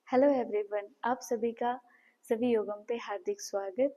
Hello everyone, आप सभी का सभी योगम पे हार्दिक स्वागत।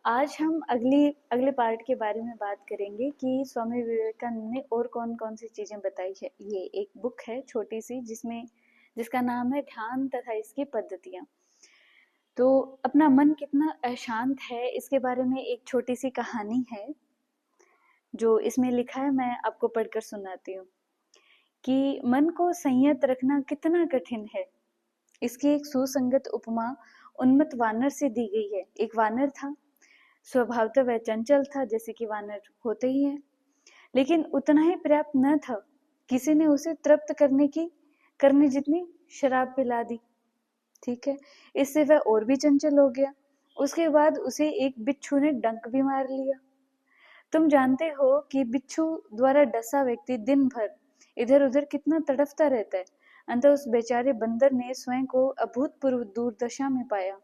आज हम अगले पार्ट के बारे में बात करेंगे कि स्वामी विवेकानंद ने और कौन कौन सी चीजें बताई है। ये एक बुक है छोटी सी जिसका नाम है ध्यान तथा इसकी पद्धतियां। तो अपना मन कितना अशांत है इसके बारे में एक छोटी सी कहानी है जो इसमें लिखा है। मैं आपको पढ़कर सुनाती हूँ कि मन को संयत रखना कितना कठिन है। इसकी एक सुसंगत उपमा उन्मत्त वानर से दी गई है। एक वानर था, स्वभावतः वह चंचल था, जैसे कि वानर होते ही हैं, लेकिन उतना ही पर्याप्त न था। किसी ने उसे तृप्त करने जितनी शराब पिला दी। ठीक है, इससे वह और भी चंचल हो गया। उसके बाद उसे एक बिच्छू ने डंक भी मार लिया। तुम जानते हो कि बिच्छू द्वारा डसा व्यक्ति दिन भर इधर उधर कितना तड़फता रहता है। अंततः उस बेचारे बंदर ने स्वयं को अभूतपूर्व दुर्दशा में पाया।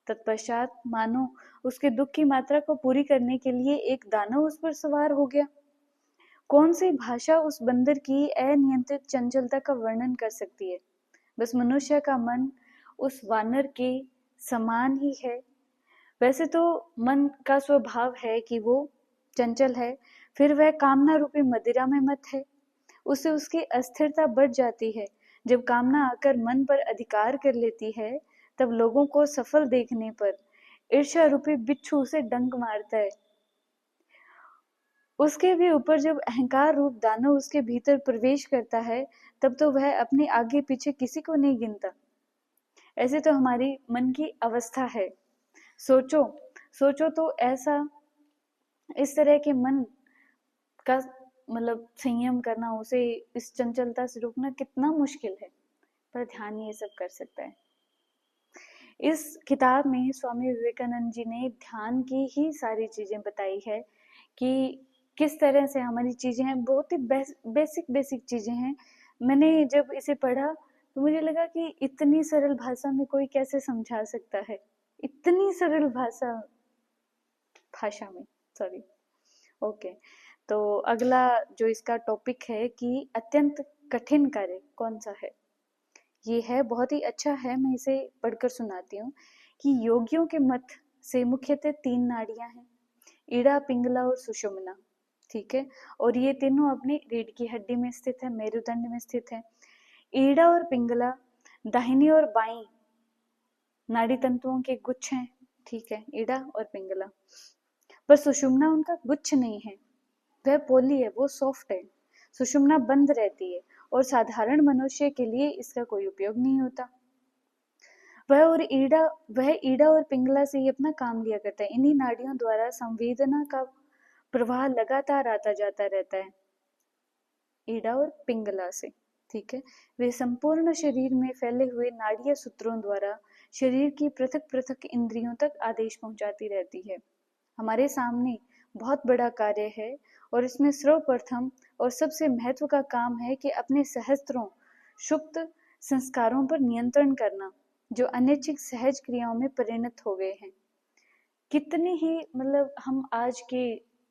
तत्पश्चात मानो उसके दुख की मात्रा को पूरी करने के लिए एक दानव उस पर सवार हो गया। कौन सी भाषा उस बंदर की अनियंत्रित चंचलता का वर्णन कर सकती है। बस मनुष्य का मन उस वानर के समान ही है। वैसे तो मन का स्वभाव है कि वो चंचल है, फिर वह कामना रूपी मदिरा में मत है। उससे उसकी अस्थिरता बढ़ जाती है। जब कामना आकर मन पर अधिकार कर लेती है, तब लोगों को सफल देखने पर ईर्ष्या रूपी बिच्छू उसे डंक मारता है। उसके भी ऊपर जब अहंकार रूप दानव उसके भीतर प्रवेश करता है, तब तो वह अपने आगे पीछे किसी को नहीं गिनता। ऐसे तो हमारी मन की अवस्था है। सोचो सोचो तो ऐसा इस तरह के मन का संयम करना, उसे इस चंचलता से रोकना कितना मुश्किल है, पर ध्यान ये सब कर सकता है। इस किताब में स्वामी विवेकानंद जी ने ध्यान की ही सारी चीजें बताई है कि किस तरह से हमारी चीजें हैं। बहुत ही बेसिक चीजें हैं। मैंने जब इसे पढ़ा तो मुझे लगा कि इतनी सरल भाषा में कोई कैसे समझा सकता है। इतनी सरल भाषा में, सॉरी। ओके, तो अगला जो इसका टॉपिक है कि अत्यंत कठिन कार्य कौन सा है, ये है बहुत ही अच्छा है। मैं इसे पढ़कर सुनाती हूँ कि योगियों के मत से मुख्यतः 3 नाड़ियां हैं, ईड़ा, पिंगला और सुषुम्ना। ठीक है, और ये तीनों अपनी रीढ़ की हड्डी में स्थित है, मेरुदंड में स्थित है। ईड़ा और पिंगला दाहिनी और बाईं नाड़ी तंतुओं के गुच्छ हैं। ठीक है, ईड़ा और पिंगला। पर सुषुम्ना उनका गुच्छ नहीं है, वह पोली है, वो सॉफ्ट है। सुषुम्ना बंद रहती है और साधारण मनुष्य के लिए इसका कोई उपयोग नहीं होता। वह ईड़ा और पिंगला से ही अपना काम लिया करता है। इन्हीं नाड़ियों द्वारा संवेदना का प्रवाह लगातार आता जाता रहता है, ईड़ा और पिंगला से। ठीक है, वे संपूर्ण शरीर में फैले हुए नाड़ीय सूत्रों द्वारा शरीर की पृथक पृथक इंद्रियों तक आदेश पहुंचाती रहती है। हमारे सामने बहुत बड़ा कार्य है और इसमें सर्वप्रथम और सबसे महत्व का काम है कि अपने सहस्त्रों सुप्त संस्कारों पर नियंत्रण करना, जो अनैच्छिक सहज क्रियाओं में परिणत हो गए हैं। कितनी ही हम आज के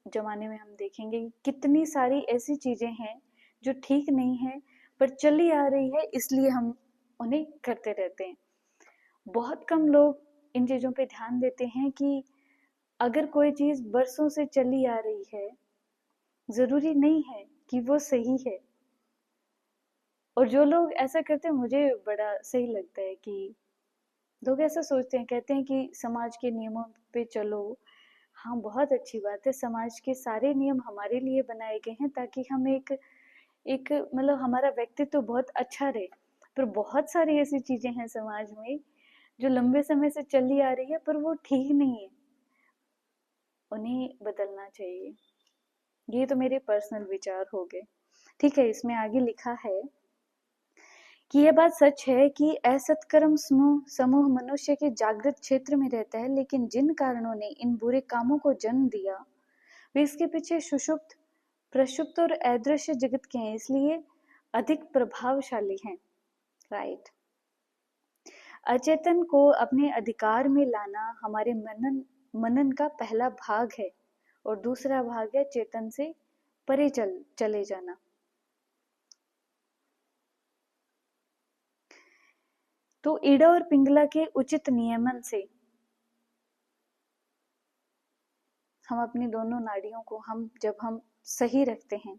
जमाने में हम देखेंगे कितनी सारी ऐसी चीजें हैं जो ठीक नहीं है, पर चली आ रही है, इसलिए हम उन्हें करते रहते हैं। बहुत कम लोग इन चीजों पे ध्यान देते हैं कि अगर कोई चीज बरसों से चली आ रही है, जरूरी नहीं है कि वो सही है। और जो लोग ऐसा करते हैं, मुझे बड़ा सही लगता है कि लोग ऐसा सोचते हैं, कहते हैं कि समाज के नियमों पे चलो। हाँ, बहुत अच्छी बात है, समाज के सारे नियम हमारे लिए बनाए गए हैं ताकि हम एक एक हमारा व्यक्तित्व तो बहुत अच्छा रहे। पर बहुत सारी ऐसी चीजें हैं समाज में जो लंबे समय से चली आ रही है, पर वो ठीक नहीं है, उन्हें बदलना चाहिए। ये तो मेरे पर्सनल विचार हो गए। ठीक है, इसमें आगे लिखा है कि यह बात सच है कि असत्कर्म समूह मनुष्य के जागृत क्षेत्र में रहता है, लेकिन जिन कारणों ने इन बुरे कामों को जन्म दिया वे इसके पीछे सुषुप्त, प्रक्षुप्त और अदृश्य जगत के हैं, इसलिए अधिक प्रभावशाली हैं। राइट। अचेतन को अपने अधिकार में लाना हमारे मनन का पहला भाग है, और दूसरा भाग है चेतन से परे चले जाना। तो ईड़ा और पिंगला के उचित नियमन से हम अपनी दोनों नाड़ियों को जब हम सही रखते हैं,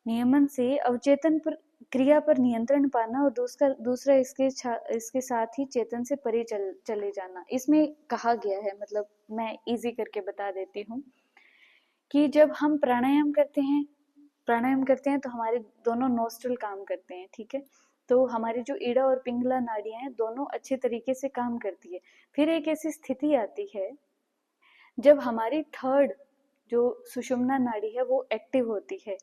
नियमन से अवचेतन पर क्रिया पर नियंत्रण पाना और दूसरा इसके साथ ही चेतन से परे चले जाना। इसमें कहा गया है, मतलब मैं इजी करके बता देती हूँ कि जब हम प्राणायाम करते हैं तो हमारे दोनों नोस्ट्रल काम करते हैं, ठीक है। तो हमारी जो ईड़ा और पिंगला नाड़ियां हैं दोनों अच्छे तरीके से काम करती है। फिर एक ऐसी स्थिति आती है जब हमारी थर्ड जो सुषुम्ना नाड़ी है वो एक्टिव होती है।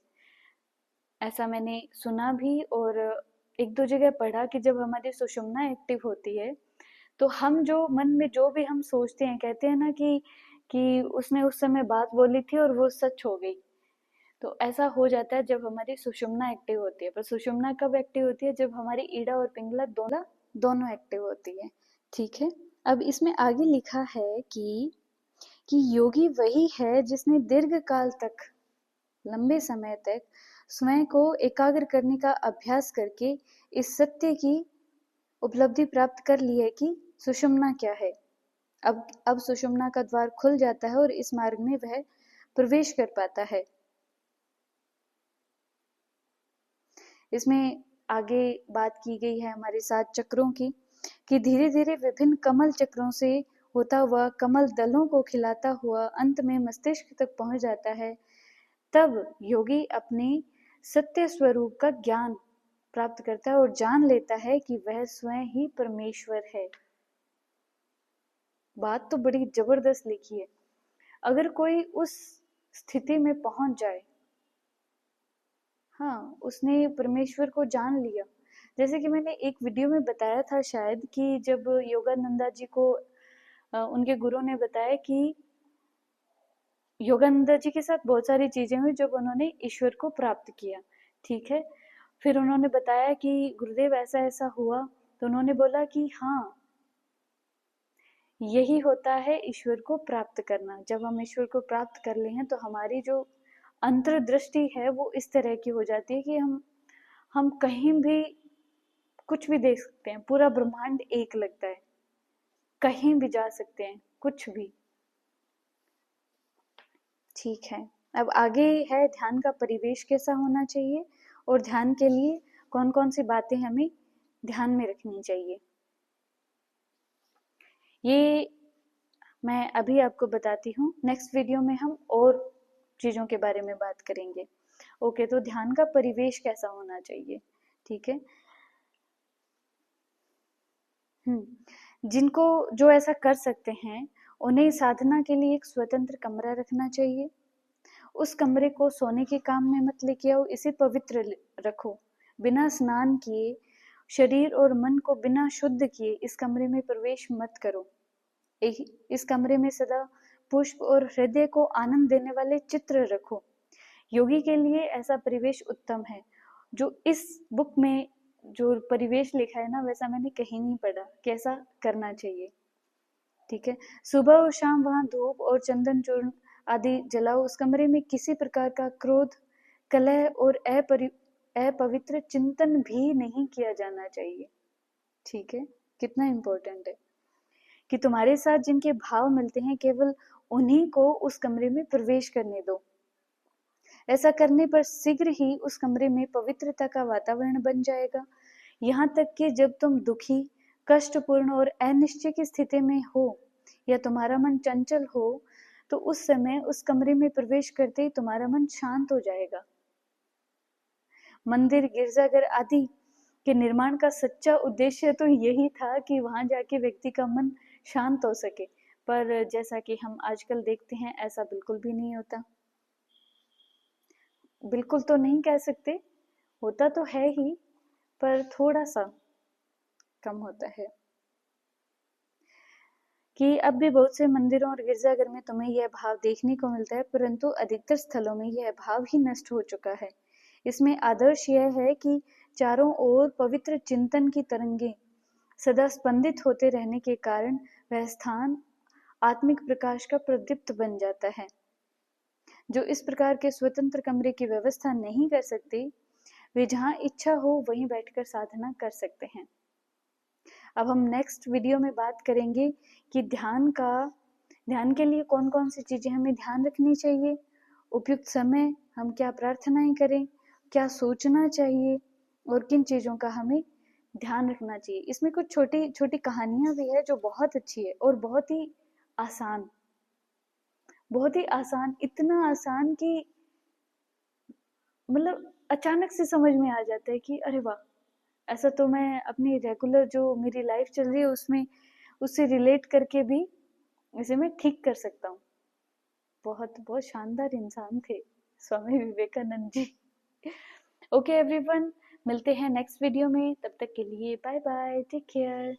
ऐसा मैंने सुना भी और एक दो जगह पढ़ा कि जब हमारी सुषुम्ना एक्टिव होती है तो हम जो मन में जो भी हम सोचते हैं, कहते हैं ना कि उसने उस समय बात बोली थी और वो सच हो गई। तो ऐसा हो जाता है जब हमारी सुषुम्ना एक्टिव होती है। पर सुषुम्ना कब एक्टिव होती है? जब हमारी ईड़ा और पिंगला दोनों एक्टिव होती है, ठीक है। अब इसमें आगे लिखा है कि योगी वही है जिसने दीर्घ काल तक, लंबे समय तक स्वयं को एकाग्र करने का अभ्यास करके इस सत्य की उपलब्धि प्राप्त कर ली है कि सुषुम्ना क्या है। अब सुषुम्ना का द्वार खुल जाता है और इस मार्ग में वह प्रवेश कर पाता है। इसमें आगे बात की गई है हमारे 7 चक्रों की, कि धीरे धीरे विभिन्न कमल चक्रों से होता हुआ कमल दलों को खिलाता हुआ अंत में मस्तिष्क तक पहुंच जाता है। तब योगी अपने सत्य स्वरूप का ज्ञान प्राप्त करता है और जान लेता है कि वह स्वयं ही परमेश्वर है। बात तो बड़ी जबरदस्त लिखी है। अगर कोई उस स्थिति में पहुंच जाए, हाँ, उसने परमेश्वर को जान लिया। जैसे कि मैंने एक वीडियो में बताया था शायद कि जब योगानंदा जी को उनके गुरु ने बताया कि योगानंदा जी के साथ बहुत सारी चीजें हुई जब उन्होंने ईश्वर को प्राप्त किया, ठीक है। फिर उन्होंने बताया कि गुरुदेव ऐसा ऐसा हुआ, तो उन्होंने बोला कि हाँ, यही होता है ईश्वर को प्राप्त करना। जब हम ईश्वर को प्राप्त कर ले हैं तो हमारी जो अंतर्दृष्टि है वो इस तरह की हो जाती है कि हम कहीं भी कुछ भी देख सकते हैं, पूरा ब्रह्मांड एक लगता है, कहीं भी जा सकते हैं, कुछ भी, ठीक है। अब आगे है ध्यान का परिवेश कैसा होना चाहिए और ध्यान के लिए कौन कौन सी बातें हमें ध्यान में रखनी चाहिए। ये मैं अभी आपको बताती हूँ। नेक्स्ट वीडियो में हम और चीजों के बारे में बात करेंगे। ओके, तो ध्यान का परिवेश कैसा होना चाहिए, ठीक है। जिनको जो ऐसा कर सकते हैं उन्हें साधना के लिए एक स्वतंत्र कमरा रखना चाहिए। उस कमरे को सोने के काम में मत लेके आओ, इसे पवित्र रखो। बिना स्नान किए, शरीर और मन को बिना शुद्ध किए इस कमरे में प्रवेश मत करो। इस कमरे में सदा पुष्प और हृदय को आनंद देने वाले चित्र रखो। योगी के लिए ऐसा परिवेश उत्तम है। जो इस बुक में जो परिवेश लिखा है ना, वैसा मैंने कहीं नहीं पढ़ा कैसा करना चाहिए, ठीक है। सुबह और शाम वहां धूप और चंदन चूर्ण आदि जलाओ। उस कमरे में किसी प्रकार का क्रोध, कलह और अपवित्र चिंतन भी नहीं किया जाना चाहिए, ठीक है। कितना इंपॉर्टेंट है कि तुम्हारे साथ जिनके भाव मिलते हैं केवल उन्हीं को उस कमरे में प्रवेश करने दो। ऐसा करने पर शीघ्र ही उस कमरे में पवित्रता का वातावरण बन जाएगा। यहाँ तक कि जब तुम दुखी, कष्टपूर्ण और अनिश्चय की स्थिति में हो या तुम्हारा मन चंचल हो तो उस समय उस कमरे में प्रवेश करते ही तुम्हारा मन शांत हो जाएगा। मंदिर, गिरजाघर आदि के निर्माण का सच्चा उद्देश्य तो यही था कि वहां जाके व्यक्ति का मन शांत हो सके। पर जैसा कि हम आजकल देखते हैं ऐसा बिल्कुल भी नहीं होता। बिल्कुल तो नहीं कह सकते, होता तो है ही, पर थोड़ा सा कम होता है। कि अब भी बहुत से मंदिरों और गिरजाघर में तुम्हें यह भाव देखने को मिलता है, परंतु अधिकतर स्थलों में यह भाव ही नष्ट हो चुका है। इसमें आदर्श यह है कि चारों ओर पवित्र चिंतन की तरंगे सदा स्पंदित होते रहने के कारण वह स्थान आत्मिक प्रकाश का प्रदीप्त बन जाता है। जो इस प्रकार के स्वतंत्र कमरे की व्यवस्था नहीं कर सकते वे जहाँ इच्छा हो वहीं बैठकर साधना कर सकते हैं। अब हम नेक्स्ट वीडियो में बात करेंगे कि ध्यान के लिए कौन कौन सी चीजें हमें ध्यान रखनी चाहिए, उपयुक्त समय हम क्या प्रार्थनाएं करें, क्या सोचना चाहिए और किन चीजों का हमें ध्यान रखना चाहिए। इसमें कुछ छोटी छोटी कहानियां भी है जो बहुत अच्छी है और आसान बहुत ही आसान, इतना आसान कि मतलब अचानक से समझ में आ जाता है कि अरे वाह, ऐसा तो मैं अपनी रेगुलर जो मेरी लाइफ चल रही है उसमें उससे रिलेट करके भी इसे मैं ठीक कर सकता हूँ। बहुत बहुत शानदार इंसान थे स्वामी विवेकानंद जी। ओके एवरीवन, मिलते हैं नेक्स्ट वीडियो में, तब तक के लिए बाय बाय, टेक केयर।